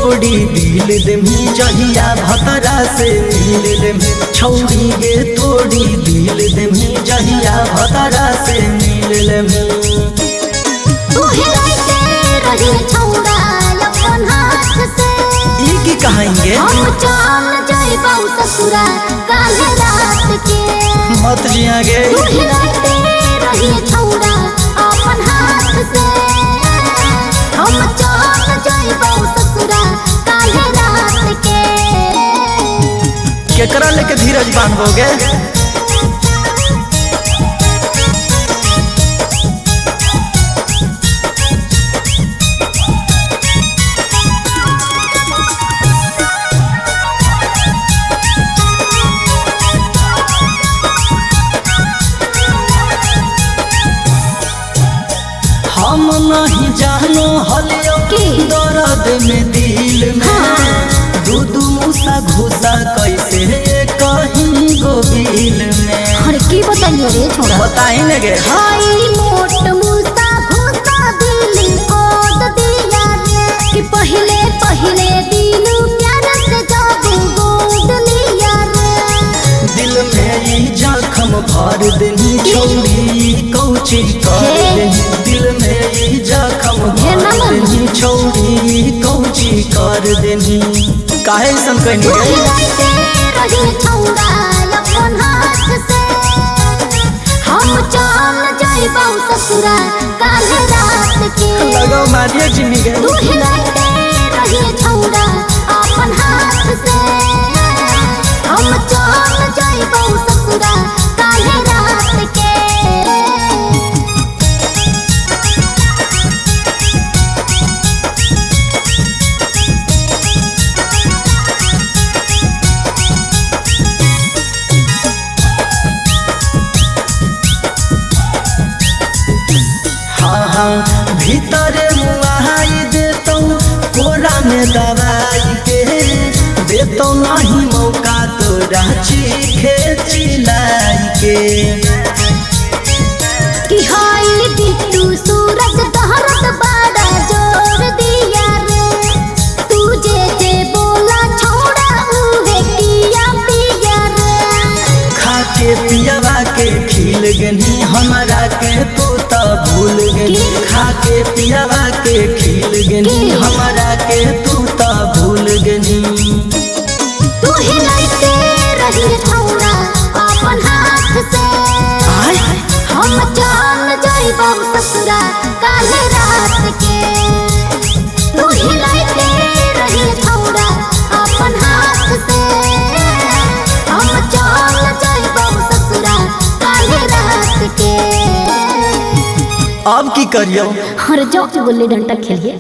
तोड़ी दिल देमी जहिया भतरा से मिल देमी छौड़ी गे तोड़ी दिल देमी जहिया भतरा से मिल देमी तू हिलाते रही छौड़ा अपन हाथ से ई की कहेंगे हम चल जाइबौ ससुरा काले रात के मत जिया गे तू हिलाते रही छौड़ा अपन हाथ से हम चल जाइबौ ससुरा काले रात के केकरा लेके धीरज बांधोगे हम नहीं जानो हलियो की दर्द में दिल में दूधू मूसा घुसा कैसे कहीं गोबिल में अरे की बताइयो रे छोड़ा बताई न गे हाई मोट मूसा घुसा दिल को दिया रे कि पहले पहले दिन प्यार से जादू गोद लिया रे दिल में ई जख्म भर देनी छोड़ी कौची कर देनी दिल में ई जख्म भर देनी छोड़ी कौची कर देनी काहे सन कहनी गे हिलाते रही छौड़ा अपन हाथ से हम चल जाइबौ ससुरा काले रात के लगाओ मारिए जिमी गे तू हिलाते रही छौड़ा अपन हाथ से हम चल जाइबौ ससुरा काले रात के भीतरे मुआई देतौ कोरा में दवाई के देतौ नहीं मौका तोरा चीखे चिलाई के कि हाय बिट्टू सूरज दहरत बड़ा जोर दिया रे तुझे जे बोला छोड़ा उहे किया पिया रे खाके पियावा के खिल गनी हमरा के तो भूल गनी खाके पियावा के खिल गनी हमरा के तू तो भूल गनी तू हिलाते रही छौड़ा अपन हाथ से हम चल जाइबौ ससुरा काले रात के तू हिलाते रही छौड़ा अपन हाथ से हम चल जाइबौ ससुरा काले रात के अब की करियो हर जो गुल्ली डंडा खेलिए।